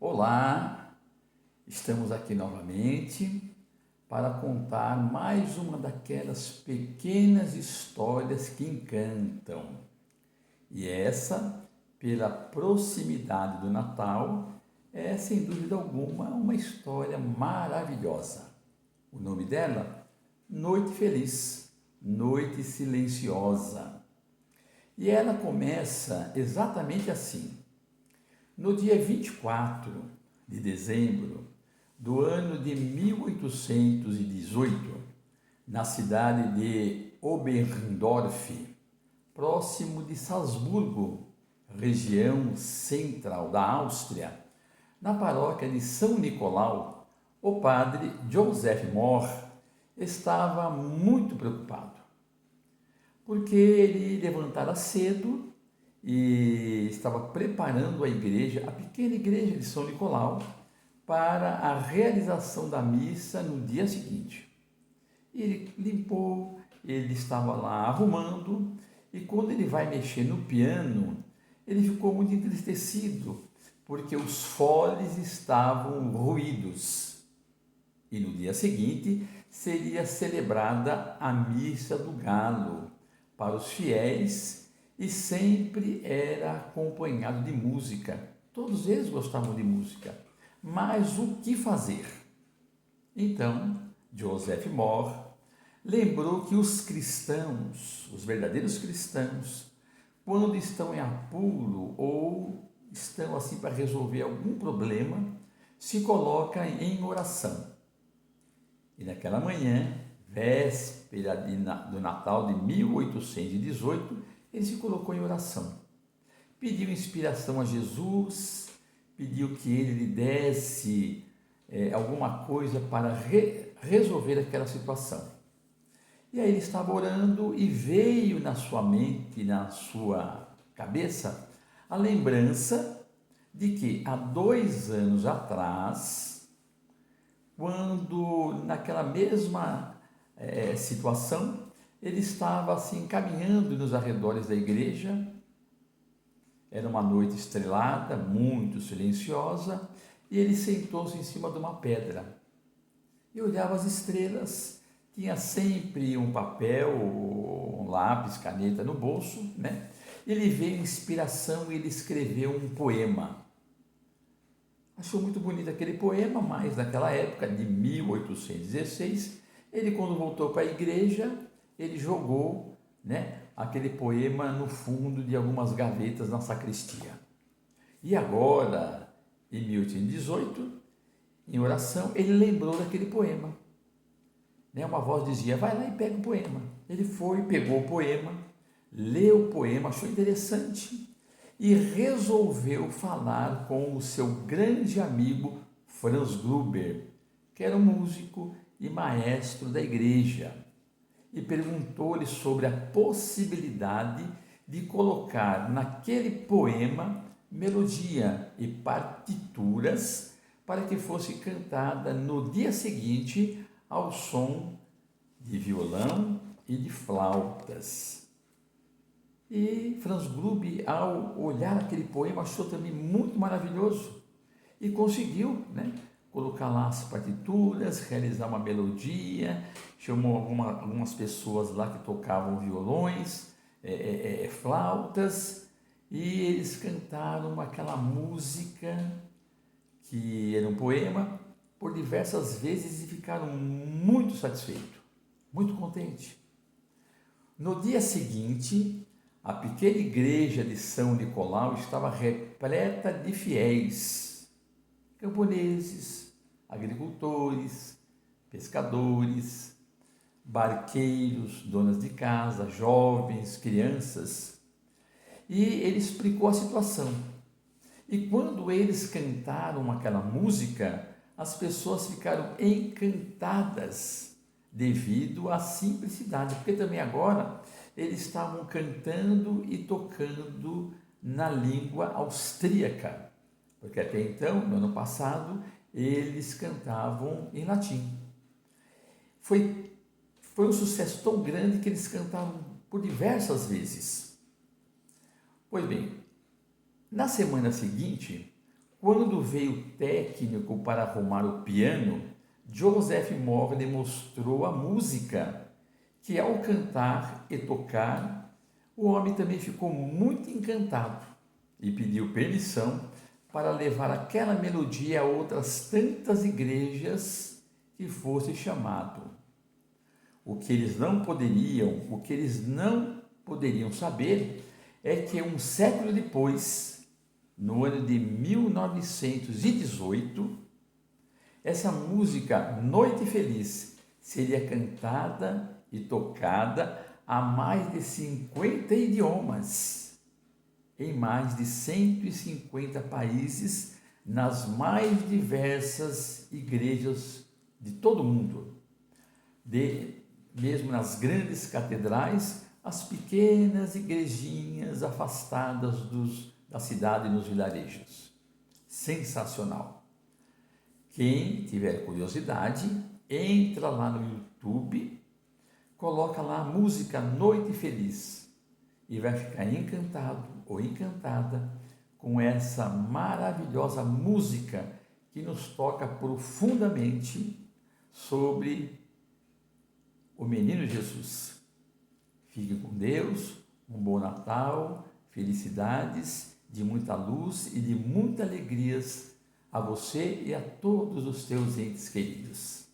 Olá, estamos aqui novamente para contar mais uma daquelas pequenas histórias que encantam. E essa, pela proximidade do Natal, é sem dúvida alguma uma história maravilhosa. O nome dela? Noite Feliz, Noite Silenciosa. E ela começa exatamente assim. No dia 24 de dezembro do ano de 1818, na cidade de Oberndorf, próximo de Salzburgo, região central da Áustria, na paróquia de São Nicolau, o padre Joseph Mohr estava muito preocupado, porque ele levantara cedo e estava preparando a igreja, a pequena igreja de São Nicolau, para a realização da missa no dia seguinte. Ele limpou, ele estava lá arrumando, e quando ele vai mexer no piano, ele ficou muito entristecido, porque os foles estavam ruídos. E no dia seguinte seria celebrada a missa do galo para os fiéis, e sempre era acompanhado de música. Todos eles gostavam de música, mas o que fazer? Então, Joseph Mohr lembrou que os cristãos, os verdadeiros cristãos, quando estão em apuro ou estão assim para resolver algum problema, se colocam em oração. E naquela manhã, véspera do Natal de 1818, ele se colocou em oração. Pediu inspiração a Jesus, pediu que ele lhe desse alguma coisa para resolver aquela situação. E aí ele estava orando e veio na sua mente, na sua cabeça, a lembrança de que há 2 anos atrás, quando naquela mesma situação, ele estava assim caminhando nos arredores da igreja. Era uma noite estrelada, muito silenciosa, e ele sentou-se em cima de uma pedra e olhava as estrelas. Tinha sempre um papel, um lápis, caneta no bolso, né? Ele veio inspiração e ele escreveu um poema. Achou muito bonito aquele poema, mas naquela época de 1816, ele, quando voltou para a igreja, ele jogou, né, aquele poema no fundo de algumas gavetas na sacristia. E agora, em 1818, em oração, ele lembrou daquele poema. Né, uma voz dizia: vai lá e pega o poema. Ele foi, pegou o poema, leu o poema, achou interessante e resolveu falar com o seu grande amigo Franz Gruber, que era um músico e maestro da igreja, e perguntou-lhe sobre a possibilidade de colocar naquele poema melodia e partituras para que fosse cantada no dia seguinte ao som de violão e de flautas. E Franz Gruber, ao olhar aquele poema, achou também muito maravilhoso e conseguiu, né, colocar lá as partituras, realizar uma melodia, chamou algumas pessoas lá que tocavam violões, flautas, e eles cantaram aquela música que era um poema por diversas vezes e ficaram muito satisfeitos, muito contentes. No dia seguinte, a pequena igreja de São Nicolau estava repleta de fiéis, camponeses, agricultores, pescadores, barqueiros, donas de casa, jovens, crianças. E ele explicou a situação. E quando eles cantaram aquela música, as pessoas ficaram encantadas devido à simplicidade, porque também agora eles estavam cantando e tocando na língua austríaca, porque até então, no ano passado, eles cantavam em latim. Foi um sucesso tão grande que eles cantaram por diversas vezes. Pois bem, na semana seguinte, Quando veio o técnico para arrumar o piano, Joseph Morley mostrou a música, que ao cantar e tocar, o homem também ficou muito encantado e pediu permissão para levar aquela melodia a outras tantas igrejas que fosse chamado. O que eles não poderiam saber é que um século depois, no ano de 1918, essa música Noite Feliz seria cantada e tocada a mais de 50 idiomas, em mais de 150 países, nas mais diversas igrejas de todo o mundo, mesmo nas grandes catedrais, as pequenas igrejinhas afastadas da cidade e nos vilarejos. Sensacional! Quem tiver curiosidade, entra lá no YouTube, coloca lá a música Noite Feliz e vai ficar encantado ou encantada com essa maravilhosa música que nos toca profundamente sobre o menino Jesus. Fique com Deus, um bom Natal, felicidades, de muita luz e de muitas alegrias a você e a todos os teus entes queridos.